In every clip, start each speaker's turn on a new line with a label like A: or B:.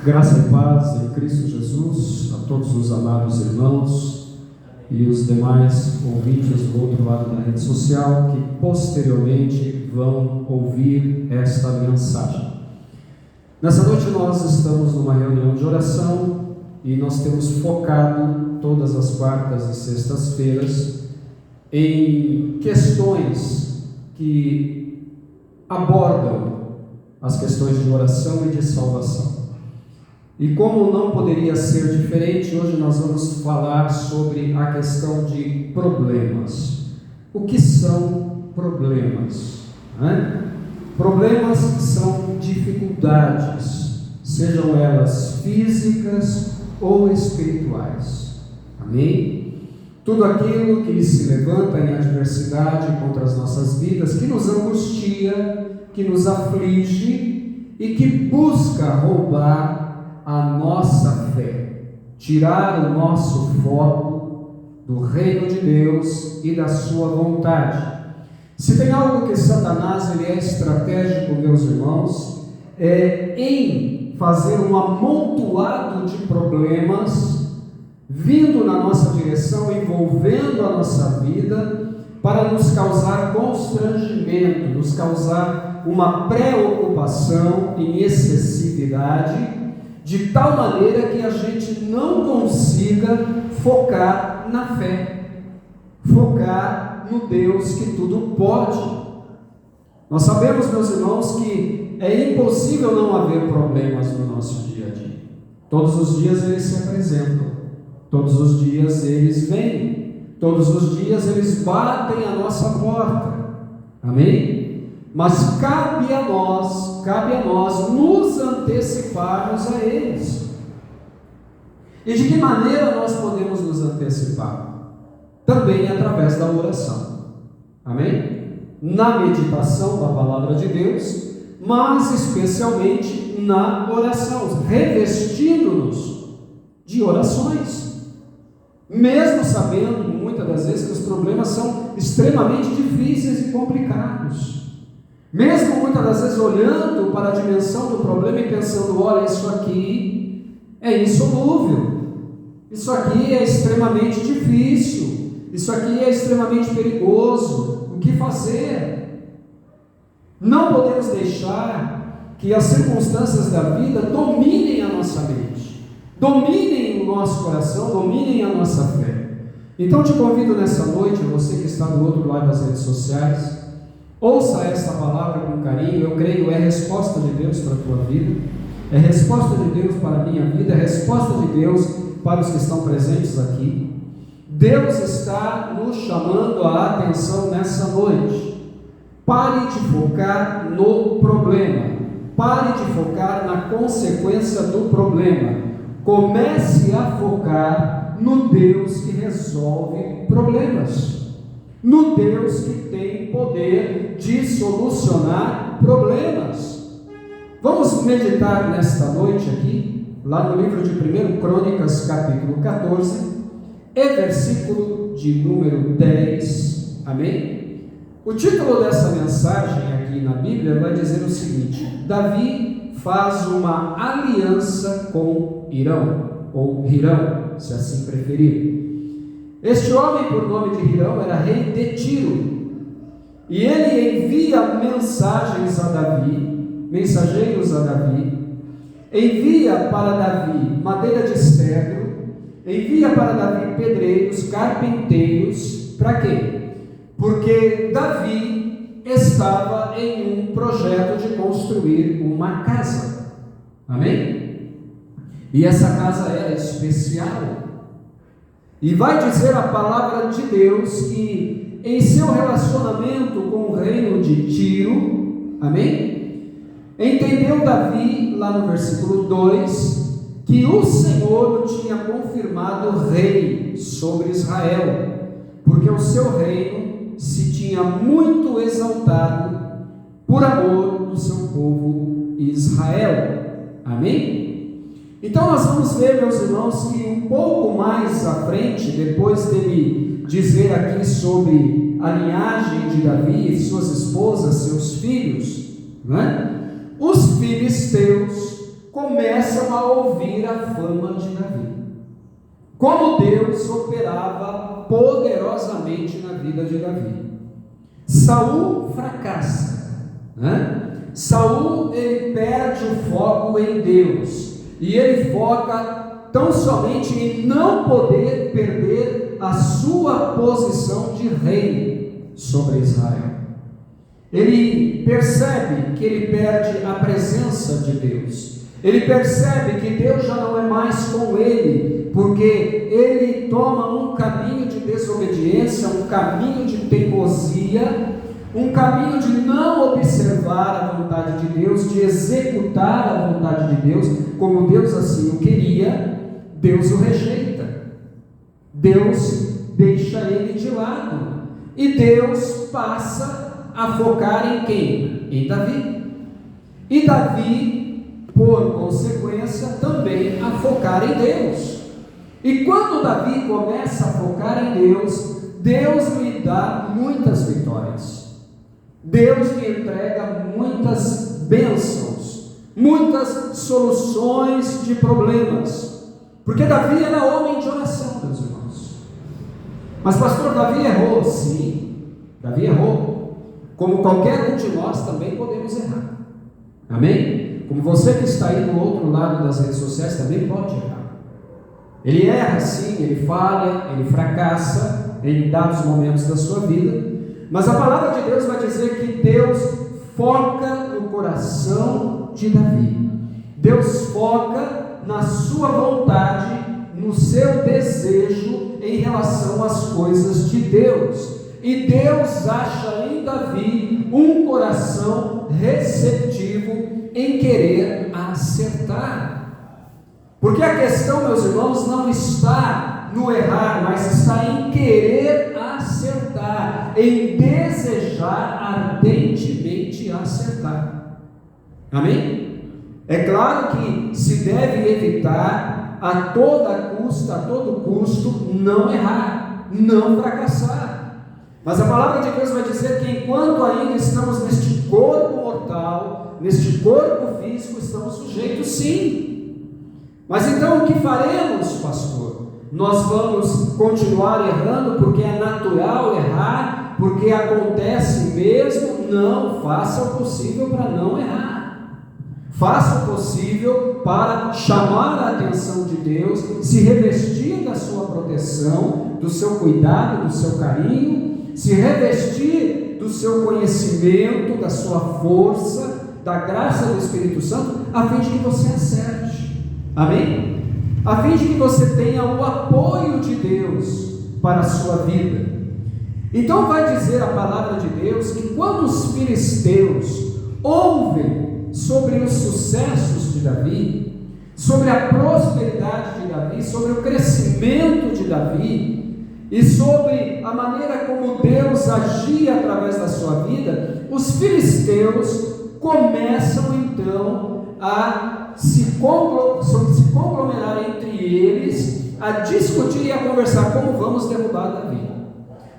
A: Graça e paz em Cristo Jesus a todos os amados irmãos e os demais ouvintes do outro lado da rede social que posteriormente vão ouvir esta mensagem. Nessa noite nós estamos numa reunião de oração e nós temos focado todas as quartas e sextas-feiras em questões que abordam as questões de oração e de salvação. E como não poderia ser diferente, hoje nós vamos falar sobre a questão de problemas. O que são problemas? Problemas são dificuldades, sejam elas físicas ou espirituais. Amém? Tudo aquilo que se levanta em adversidade contra as nossas vidas, que nos angustia, que nos aflige e que busca roubar a nossa fé, tirar o nosso foco do reino de Deus e da sua vontade. Se tem algo que Satanás ele é estratégico, meus irmãos, é em fazer um amontoado de problemas vindo na nossa direção, envolvendo a nossa vida, para nos causar constrangimento, nos causar uma preocupação em excessividade, de tal maneira que a gente não consiga focar na fé, focar no Deus que tudo pode. Nós sabemos, meus irmãos, que é impossível não haver problemas no nosso dia a dia. Todos os dias eles se apresentam, todos os dias eles vêm, todos os dias eles batem a nossa porta. Amém? Mas cabe a nós nos anteciparmos a eles. E de que maneira nós podemos nos antecipar? Também através da oração. Amém? Na meditação da palavra de Deus, mas especialmente na oração, revestindo-nos de orações. Mesmo sabendo, muitas das vezes, que os problemas são extremamente difíceis e complicados. Mesmo muitas das vezes olhando para a dimensão do problema e pensando, olha, isso aqui é insolúvel, isso aqui é extremamente difícil, isso aqui é extremamente perigoso, o que fazer? Não podemos deixar que as circunstâncias da vida dominem a nossa mente, dominem o nosso coração, dominem a nossa fé. Então te convido nessa noite, você que está do outro lado das redes sociais, ouça esta palavra com carinho. Eu creio é resposta de Deus para a tua vida, é resposta de Deus para a minha vida, é resposta de Deus para os que estão presentes aqui. Deus está nos chamando a atenção nessa noite. Pare de focar no problema, pare de focar na consequência do problema, comece a focar no Deus que resolve problemas, no Deus que tem poder de solucionar problemas. Vamos meditar nesta noite aqui, lá no livro de 1 Crônicas, capítulo 14, e versículo de número 10, amém? O título dessa mensagem aqui na Bíblia vai dizer o seguinte: Davi faz uma aliança com Hirão, ou Hirão, se assim preferir. Este homem, por nome de Hirão, era rei de Tiro, e ele envia mensageiros a Davi, envia para Davi madeira de cedro, envia para Davi pedreiros, carpinteiros. Para quê? Porque Davi estava em um projeto de construir uma casa, amém? E essa casa era especial. E vai dizer a palavra de Deus que em seu relacionamento com o reino de Tiro, amém? Entendeu Davi, lá no versículo 2, que o Senhor o tinha confirmado rei sobre Israel, porque o seu reino se tinha muito exaltado por amor do seu povo Israel, amém? Então nós vamos ver, meus irmãos, que um pouco mais à frente, depois dele dizer aqui sobre a linhagem de Davi, suas esposas, seus filhos, né? Os filisteus começam a ouvir a fama de Davi. Como Deus operava poderosamente na vida de Davi. Saul fracassa, né? Saul, ele perde o foco em Deus, e ele foca tão somente em não poder perder a sua posição de rei sobre Israel. Ele percebe que ele perde a presença de Deus, ele percebe que Deus já não é mais com ele, porque ele toma um caminho de desobediência, um caminho de teimosia, um caminho de não observar a vontade de Deus, de executar a vontade de Deus, como Deus assim o queria. Deus o rejeita, Deus deixa ele de lado, e Deus passa a focar em quem? Em Davi. E Davi, por consequência, também a focar em Deus. E quando Davi começa a focar em Deus, Deus lhe dá muitas vitórias. Deus lhe entrega muitas bênçãos, muitas soluções de problemas. Porque Davi era homem de oração, meus irmãos. Mas pastor, Davi errou? Sim, Davi errou. Como qualquer um de nós também podemos errar. Amém? Como você que está aí do outro lado das redes sociais também pode errar. Ele erra sim, ele falha, ele fracassa em dados momentos da sua vida. Mas a palavra de Deus vai dizer que Deus foca no coração de Davi. Deus foca na sua vontade, no seu desejo em relação às coisas de Deus. E Deus acha em Davi um coração receptivo em querer acertar. Porque a questão, meus irmãos, não está no errar, mas está em querer acertar, em desejar ardentemente acertar. Amém? É claro que se deve evitar a toda custa, a todo custo, não errar, não fracassar. Mas a palavra de Deus vai dizer que enquanto ainda estamos neste corpo mortal, neste corpo físico, estamos sujeitos sim. Mas então o que faremos, pastor? Nós vamos continuar errando porque é natural errar, porque acontece mesmo? Não, faça o possível para não errar. Faça o possível para chamar a atenção de Deus, se revestir da sua proteção, do seu cuidado, do seu carinho, se revestir do seu conhecimento, da sua força, da graça do Espírito Santo, a fim de que você acerte. Amém? A fim de que você tenha o apoio de Deus para a sua vida. Então vai dizer a palavra de Deus que quando os filisteus ouvem sobre os sucessos de Davi, sobre a prosperidade de Davi, sobre o crescimento de Davi e sobre a maneira como Deus agia através da sua vida, os filisteus começam então a se conglomerar entre eles, a discutir e a conversar como vamos derrubar Davi,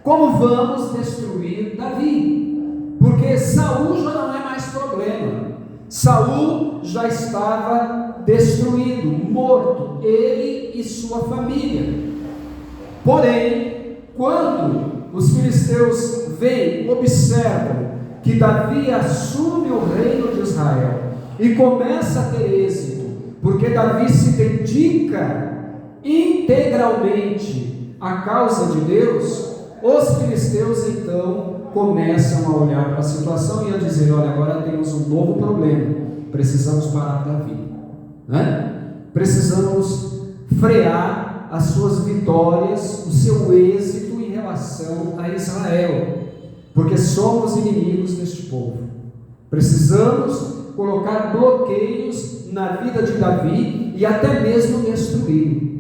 A: como vamos destruir Davi, porque Saul já não é mais problema. Saul já estava destruído, morto, ele e sua família. Porém, quando os filisteus veem, observam que Davi assume o reino de Israel e começa a ter êxito, porque Davi se dedica integralmente à causa de Deus, os filisteus então começam a olhar para a situação e a dizer: olha, agora temos um novo problema, precisamos parar Davi, né? Precisamos frear as suas vitórias, o seu êxito em relação a Israel, porque somos inimigos deste povo. Precisamos colocar bloqueios na vida de Davi e até mesmo destruí-lo.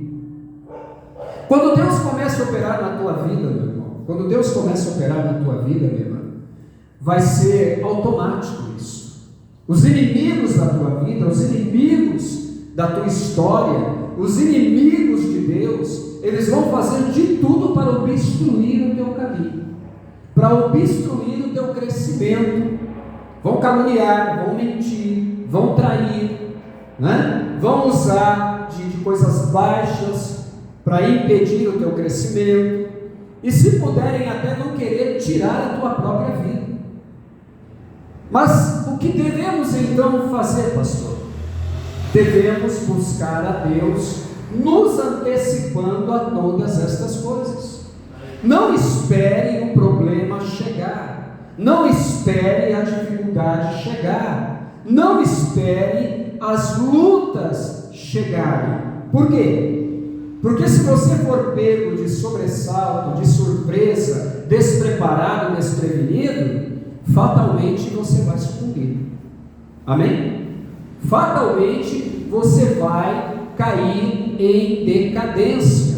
A: Quando Deus começa a operar na tua vida, meu irmão, quando Deus começa a operar na tua vida, meu irmão, vai ser automático isso. Os inimigos da tua vida, os inimigos da tua história, os inimigos de Deus, eles vão fazer de tudo para obstruir o teu caminho, para obstruir o teu crescimento. Vão caluniar, vão mentir, vão trair, né? Vão usar de coisas baixas para impedir o teu crescimento, e se puderem até não querer tirar a tua própria vida. Mas o que devemos então fazer, pastor? Devemos buscar a Deus, nos antecipando a todas estas coisas. Não espere o problema chegar, não espere a dificuldade chegar, não espere as lutas chegarem. Por quê? Porque se você for pego de sobressalto, de surpresa, despreparado, desprevenido, fatalmente você vai sucumbir. Amém? Fatalmente você vai cair em decadência.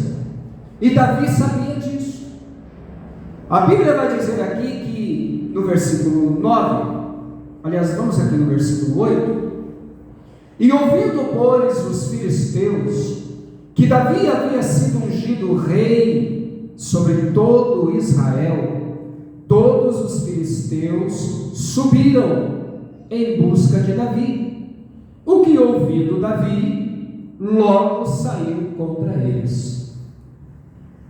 A: E Davi sabia disso. A Bíblia vai dizer aqui que no versículo 9, aliás, vamos aqui no versículo 8: e ouvindo, pois, os filisteus que Davi havia sido ungido rei sobre todo Israel, todos os filisteus subiram em busca de Davi. O que ouvindo Davi, logo saiu contra eles.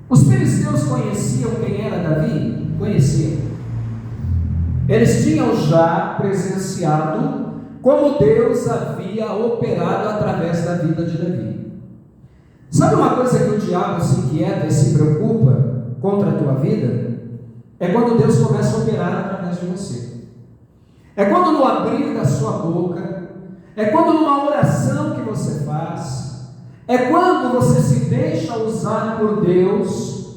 A: Os filisteus conheciam quem era Davi? Conheciam. Eles tinham já presenciado como Deus havia operado através da vida de Davi. Sabe uma coisa que o diabo se inquieta e se preocupa contra a tua vida? É quando Deus começa a operar através de você. É quando no abrir da sua boca, é quando numa oração que você faz, é quando você se deixa usar por Deus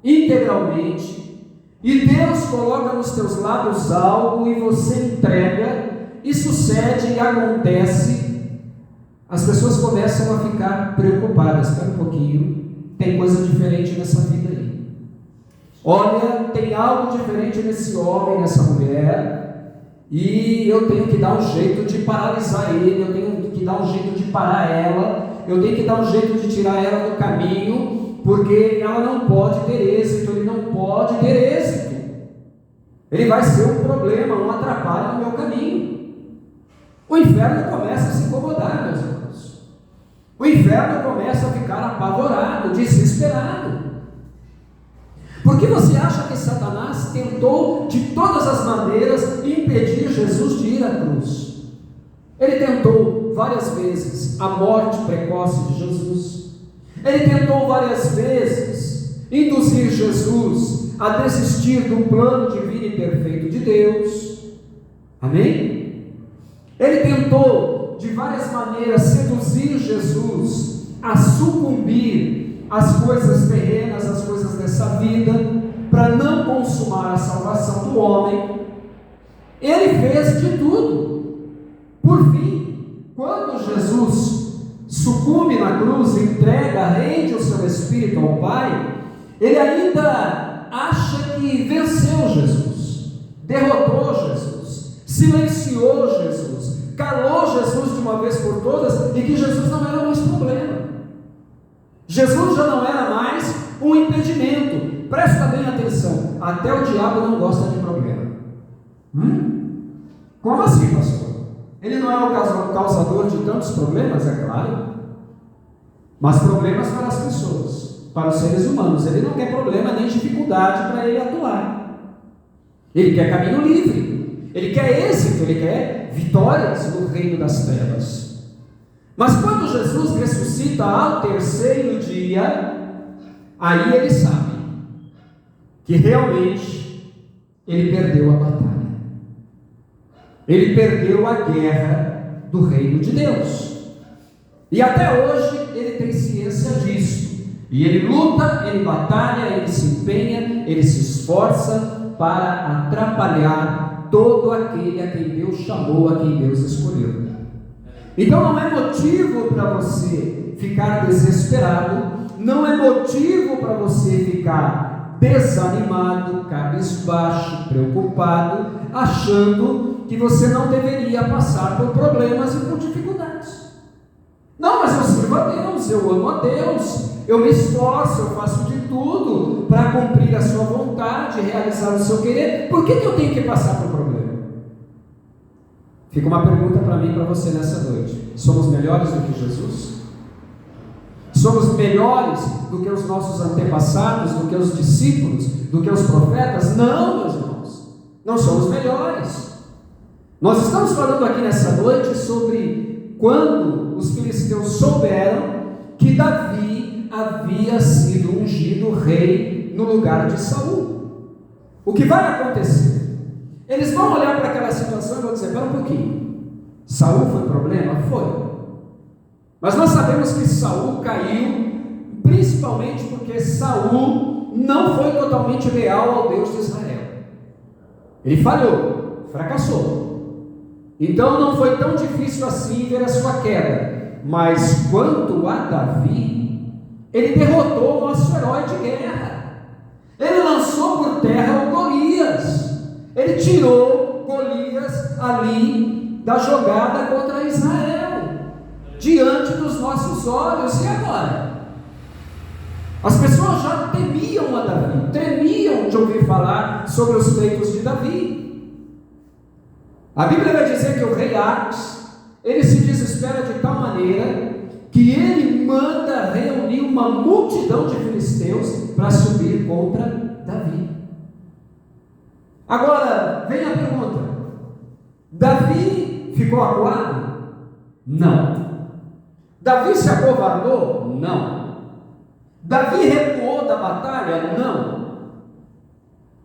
A: integralmente, e Deus coloca nos teus lábios algo e você entrega, e sucede e acontece. As pessoas começam a ficar preocupadas. Espera um pouquinho, tem coisa diferente nessa vida aí. Olha, tem algo diferente nesse homem, nessa mulher, e eu tenho que dar um jeito de paralisar ele, eu tenho que dar um jeito de parar ela, eu tenho que dar um jeito de tirar ela do caminho, porque ela não pode ter êxito, ele não pode ter êxito. Ele vai ser um problema, um atrapalho no meu caminho. O inferno começa a se incomodar, meus irmãos. O inferno começa a ficar apavorado, desesperado. Porque você acha que Satanás tentou de todas as maneiras impedir Jesus de ir à cruz? Ele tentou várias vezes a morte precoce de Jesus. Ele tentou várias vezes induzir Jesus a desistir do plano divino e perfeito de Deus. Amém? Ele tentou de várias maneiras seduzir Jesus a sucumbir às coisas terrenas, às coisas dessa vida, para não consumar a salvação do homem. Ele fez de tudo. Por fim, quando Jesus sucumbe na cruz, entrega, rende o seu espírito ao Pai, ele ainda acha que venceu Jesus, derrotou Jesus, silenciou Jesus, calou Jesus de uma vez por todas, e que Jesus não era mais problema. Jesus já não era mais um impedimento. Presta bem atenção, até o diabo não gosta de problema. Como assim, pastor? Ele não é o causador de tantos problemas, é claro, mas problemas para as pessoas, para os seres humanos. Ele não quer problema nem dificuldade para ele atuar. Ele quer caminho livre, ele quer êxito, ele quer vitórias no reino das trevas. Mas quando Jesus ressuscita ao terceiro dia, aí ele sabe que realmente ele perdeu a batalha. Ele perdeu a guerra do reino de Deus. E até hoje ele tem ciência disso. E ele luta, ele batalha, ele se empenha, ele se esforça para atrapalhar todo aquele a quem Deus chamou, a quem Deus escolheu. Então não é motivo para você ficar desesperado, não é motivo para você ficar desanimado, cabisbaixo, preocupado, achando que você não deveria passar por problemas e por dificuldades. Não, mas eu sirvo a Deus, eu amo a Deus, eu me esforço, eu faço de tudo para cumprir a sua vontade, realizar o seu querer. Por que eu tenho que passar por problema? Fica uma pergunta para mim e para você nessa noite: somos melhores do que Jesus? Somos melhores do que os nossos antepassados, do que os discípulos, do que os profetas? Não, meus irmãos, não somos melhores. Nós estamos falando aqui nessa noite sobre quando os filisteus souberam que Davi havia sido ungido rei no lugar de Saul. O que vai acontecer? Eles vão olhar para aquela situação e vão dizer: espera um pouquinho, Saul foi problema? Foi. Mas nós sabemos que Saul caiu, principalmente porque Saul não foi totalmente leal ao Deus de Israel. Ele falhou, fracassou. Então não foi tão difícil assim ver a sua queda. Mas quanto a Davi, ele derrotou o nosso herói de guerra. Ele lançou por terra o Golias. Ele tirou Golias ali da jogada contra Israel, diante dos nossos olhos. E agora? As pessoas já temiam a Davi, tremiam de ouvir falar sobre os feitos de Davi. A Bíblia vai dizer que o rei Aques, ele se desespera de tal maneira que ele manda reunir uma multidão de filisteus para subir contra Davi. Agora, vem a pergunta: Davi ficou acuado? Não. Davi se acovardou? Não. Davi recuou da batalha? Não.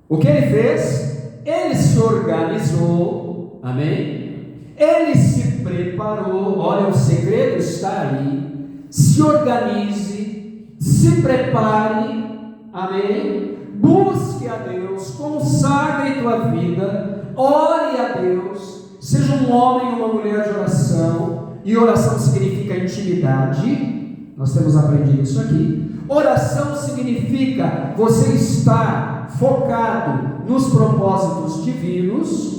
A: O que ele fez? Ele se organizou, amém? Ele se preparou. Olha, o segredo está aí. Se organize, se prepare, amém? Busque a Deus, consagre tua vida, ore a Deus, seja um homem ou uma mulher de oração. E oração significa intimidade, nós temos aprendido isso aqui. Oração significa você estar focado nos propósitos divinos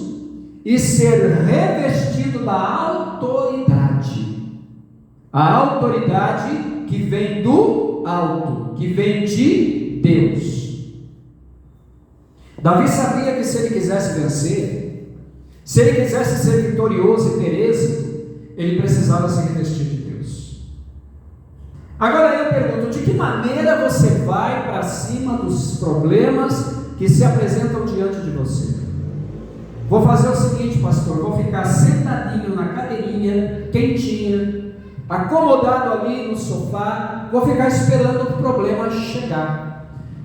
A: e ser revestido da autoridade. A autoridade que vem do alto, que vem de Deus. Davi sabia que se ele quisesse vencer, se ele quisesse ser vitorioso e ter êxito, ele precisava se revestir de Deus. Agora eu pergunto: de que maneira você vai para cima dos problemas que se apresentam diante de você? Vou fazer o seguinte, pastor: vou ficar sentadinho na cadeirinha, quentinha, acomodado ali no sofá, vou ficar esperando o problema chegar.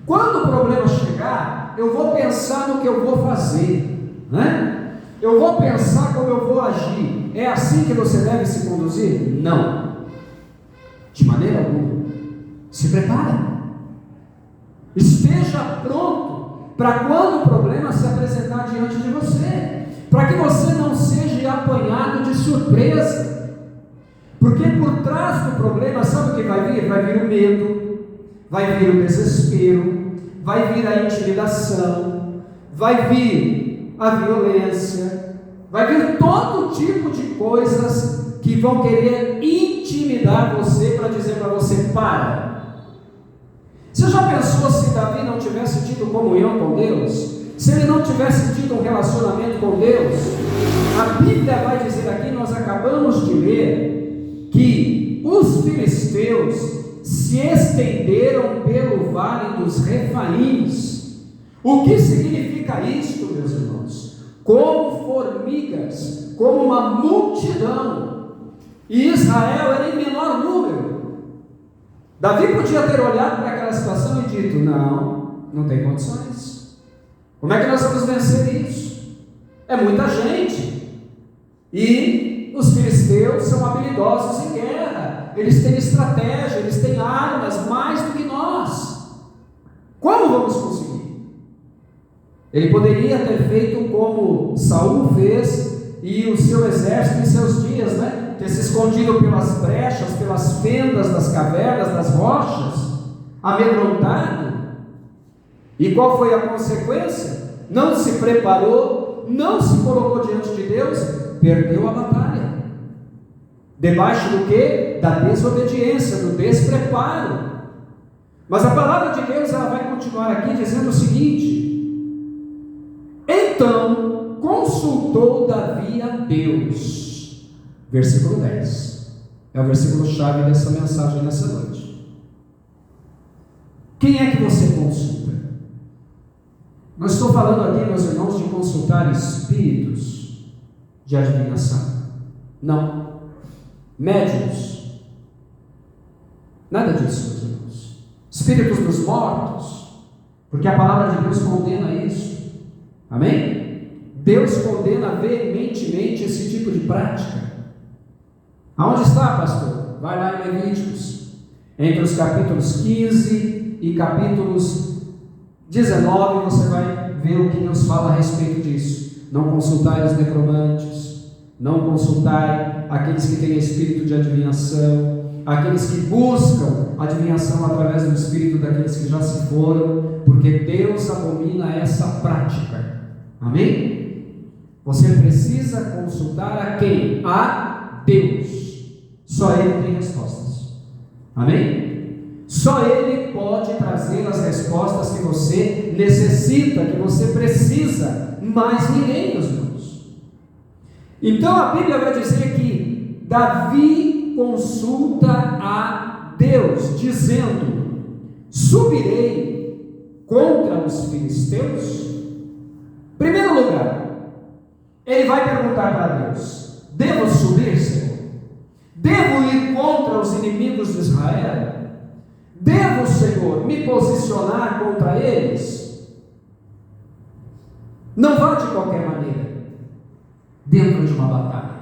A: Quando o problema chegar, eu vou pensar no que eu vou fazer, né? Eu vou pensar como eu vou agir. É assim que você deve se conduzir? Não, de maneira alguma. Se prepara, esteja pronto para quando o problema se apresentar diante de você, para que você não seja apanhado de surpresa. Porque por trás do problema, sabe o que vai vir? Vai vir o medo, vai vir o desespero, vai vir a intimidação, vai vir a violência, vai vir todo tipo de coisas que vão querer intimidar você para dizer para você: para. Você já pensou se Davi não tivesse tido comunhão com Deus? Se ele não tivesse tido um relacionamento com Deus? A Bíblia vai dizer aqui, nós acabamos de ler, que os filisteus se estenderam pelo vale dos Refaíns. O que significa isto, meus irmãos? Como formigas, como uma multidão, e Israel era em menor número. Davi podia ter olhado para aquela situação e dito: não tem condições. Como é que nós vamos vencer isso? É muita gente, e os filisteus são habilidosos em guerra, eles têm estratégia, eles têm armas mais do que nós. Como vamos conseguir? Ele poderia ter feito como Saul fez e o seu exército em seus dias, né? Ter se escondido pelas brechas, pelas fendas das cavernas, das rochas, amedrontado. E qual foi a consequência? Não se preparou, não se colocou diante de Deus, perdeu a batalha. Debaixo do quê? Da desobediência, do despreparo. Mas a palavra de Deus, ela vai continuar aqui dizendo o seguinte: então, com consultou Davi a Deus. Versículo 10. É o versículo chave dessa mensagem nessa noite. Quem é que você consulta? Não estou falando aqui, meus irmãos, de consultar espíritos de adivinhação. Não. Médiuns. Nada disso, meus irmãos. Espíritos dos mortos. Porque a palavra de Deus condena isso. Amém? Deus condena veementemente esse tipo de prática. Aonde está, pastor? Vai lá em Levíticos. Entre os capítulos 15 e capítulos 19, você vai ver o que Deus fala a respeito disso. Não consultai os necromantes, não consultai aqueles que têm espírito de adivinhação, aqueles que buscam adivinhação através do espírito daqueles que já se foram, porque Deus abomina essa prática. Amém? Você precisa consultar a quem? A Deus. Só Ele tem respostas. Amém? Só Ele pode trazer as respostas que você necessita, que você precisa, mais ninguém, meus irmãos. Então a Bíblia vai dizer que Davi consulta a Deus, dizendo: subirei contra os filisteus? Em primeiro lugar, ele vai perguntar para Deus: devo subir, Senhor? Devo ir contra os inimigos de Israel? Devo, Senhor, me posicionar contra eles? Não vá de qualquer maneira dentro de uma batalha.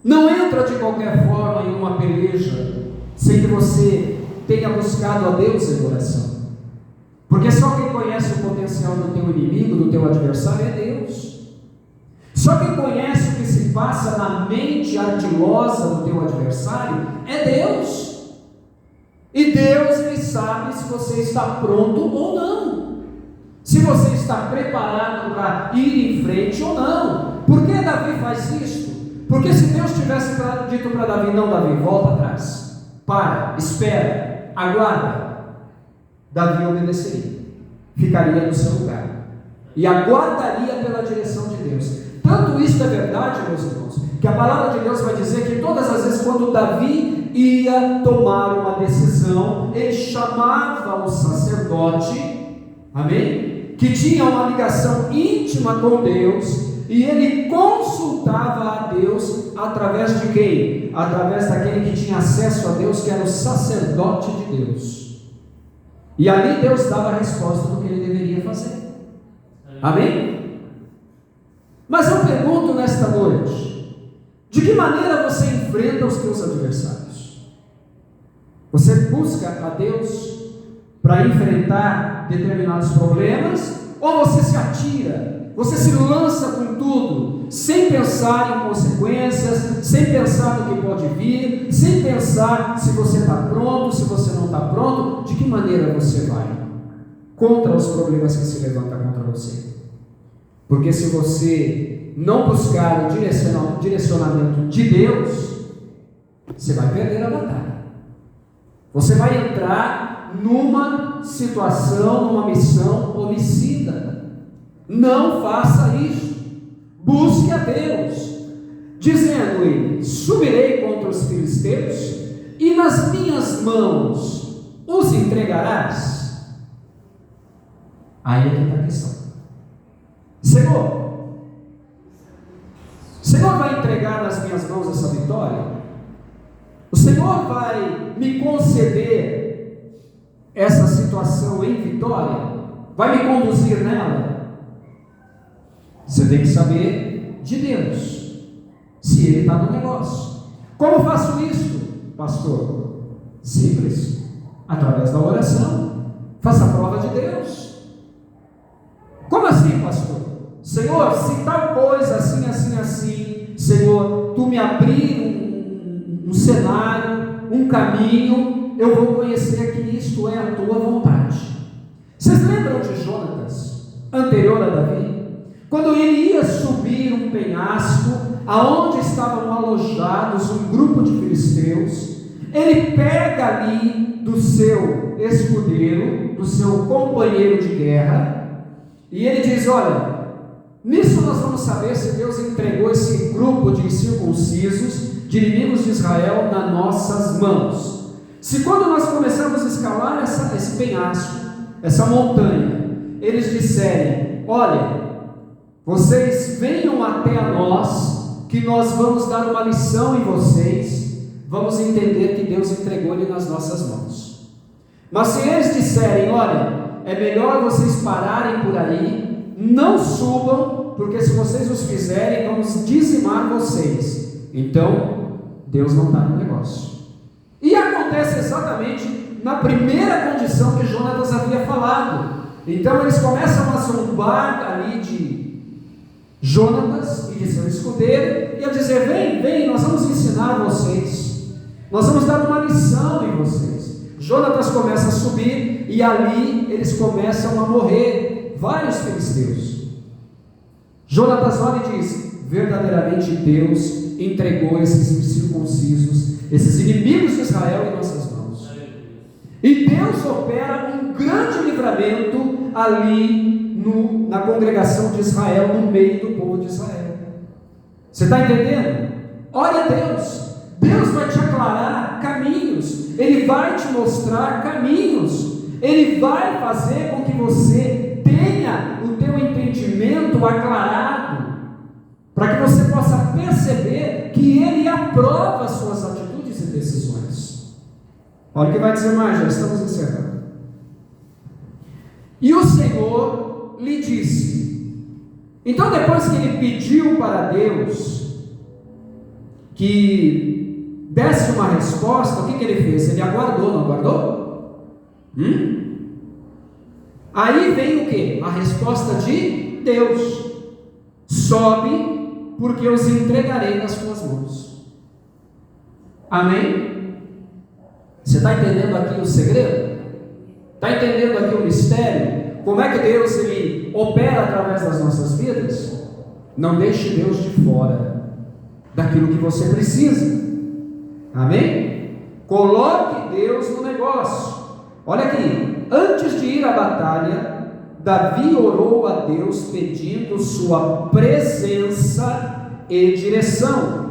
A: Não entra de qualquer forma em uma peleja sem que você tenha buscado a Deus em oração. Porque só quem conhece o potencial do teu inimigo, do teu adversário, é Deus. Só quem conhece o que se passa na mente ardilosa do teu adversário é Deus. E Deus, Ele sabe se você está pronto ou não, se você está preparado para ir em frente ou não. Por que Davi faz isso? Porque se Deus tivesse dito para Davi: não, Davi, volta atrás, para, espera, aguarda, Davi obedeceria, ficaria no seu lugar e aguardaria pela direção de Deus. Tanto isso é verdade, meus irmãos, que a palavra de Deus vai dizer que todas as vezes quando Davi ia tomar uma decisão, ele chamava o sacerdote, amém? Que tinha uma ligação íntima com Deus, e ele consultava a Deus através de quem? Através daquele que tinha acesso a Deus, que era o sacerdote de Deus. E ali Deus dava a resposta do que ele deveria fazer. Amém? Mas eu pergunto nesta noite: de que maneira você enfrenta os teus adversários? Você busca a Deus para enfrentar determinados problemas? Ou você se atira, você se lança com tudo, sem pensar em consequências, sem pensar no que pode vir, sem pensar se você está pronto, se você não está pronto? De que maneira você vai contra os problemas que se levantam contra você? Porque se você não buscar o direcionamento de Deus, você vai perder a batalha. Você vai entrar numa situação, numa missão homicida. Não faça isso. Busque a Deus, dizendo ele: subirei contra os filisteus, e nas minhas mãos os entregarás. Aí é que está a questão. Senhor vai entregar nas minhas mãos essa vitória? O Senhor vai me conceder essa situação em vitória? Vai me conduzir nela? Você tem que saber de Deus, se Ele está no negócio. Como faço isso, pastor? Simples, através da oração. Faça a prova de Deus. Como assim, pastor? Senhor, se tal coisa, assim, assim, assim, Senhor, Tu me abrir um cenário, um caminho, eu vou conhecer que isto é a Tua vontade. Vocês lembram de Jonatas, anterior a Davi? Quando ele ia subir um penhasco, aonde estavam alojados um grupo de filisteus, ele pega ali do seu escudeiro, do seu companheiro de guerra, e ele diz: olha, Nisso nós vamos saber se Deus entregou esse grupo de incircuncisos, de inimigos de Israel, nas nossas mãos. Se quando nós começamos a escalar esse penhasco, essa montanha, eles disserem: olha, vocês venham até a nós, que nós vamos dar uma lição em vocês, vamos entender que Deus entregou ele nas nossas mãos. Mas se eles disserem: olha, é melhor vocês pararem por aí, não subam, porque se vocês os fizerem, vamos dizimar vocês. Então, Deus não está no negócio. E acontece exatamente na primeira condição que Jonatas havia falado. Então eles começam a zombar ali de Jonatas e de seu escudeiro, e a dizer: vem, nós vamos ensinar vocês, nós vamos dar uma lição em vocês. Jonatas começa a subir, e ali eles começam a morrer vários filisteus. Jonatas olha e diz: verdadeiramente Deus entregou esses incircuncisos, esses inimigos de Israel, em nossas mãos. E Deus opera um grande livramento ali na congregação de Israel, no meio do povo de Israel. Você está entendendo? Ore a Deus. Deus vai te aclarar caminhos, Ele vai te mostrar caminhos, Ele vai fazer com que você tenha o teu entendimento aclarado, para que você possa perceber que Ele aprova as suas atitudes e decisões. Olha o que vai dizer mais, já estamos encerrando. E o Senhor lhe disse. Então, depois que ele pediu para Deus que desse uma resposta, o que ele fez? Ele aguardou, não aguardou? Aí vem o que? A resposta de Deus: sobe, porque eu os entregarei nas tuas mãos. Amém? Você está entendendo aqui o segredo? Está entendendo aqui o mistério? Como é que Deus ele opera através das nossas vidas? Não deixe Deus de fora daquilo que você precisa. Amém? Coloque Deus no negócio. Olha aqui, antes de ir à batalha, Davi orou a Deus pedindo sua presença e direção.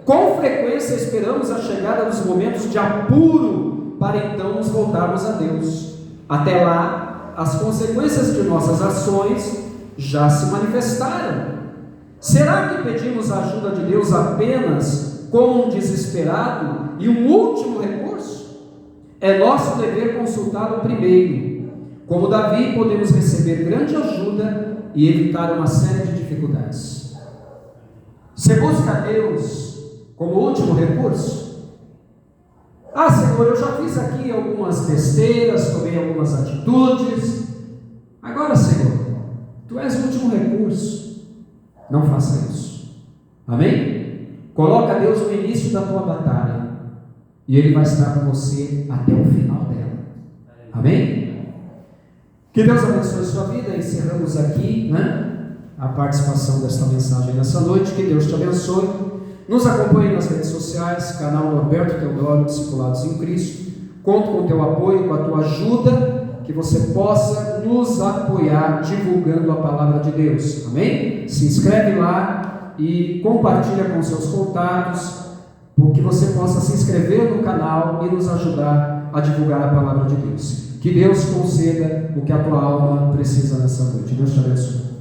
A: Com frequência esperamos a chegada dos momentos de apuro para então nos voltarmos a Deus. Até lá, as consequências de nossas ações já se manifestaram. Será que pedimos a ajuda de Deus apenas como um desesperado e um último recurso? É nosso dever consultá-lo primeiro. Como Davi, podemos receber grande ajuda e evitar uma série de dificuldades. Você busca Deus como último recurso? Ah, Senhor, eu já fiz aqui algumas besteiras, tomei algumas atitudes. Agora, Senhor, Tu és o último recurso. Não faça isso. Amém? Coloca Deus no início da tua batalha e Ele vai estar com você até o final dela. Amém? Que Deus abençoe a sua vida. Encerramos aqui, a participação desta mensagem nessa noite. Que Deus te abençoe. Nos acompanhe nas redes sociais, canal Norberto Teodoro, Discipulados em Cristo. Conto com o teu apoio, com a tua ajuda, que você possa nos apoiar divulgando a palavra de Deus. Amém? Se inscreve lá e compartilha com seus contatos, para que você possa se inscrever no canal e nos ajudar a divulgar a palavra de Deus. Que Deus conceda o que a tua alma precisa nessa noite. Deus te abençoe.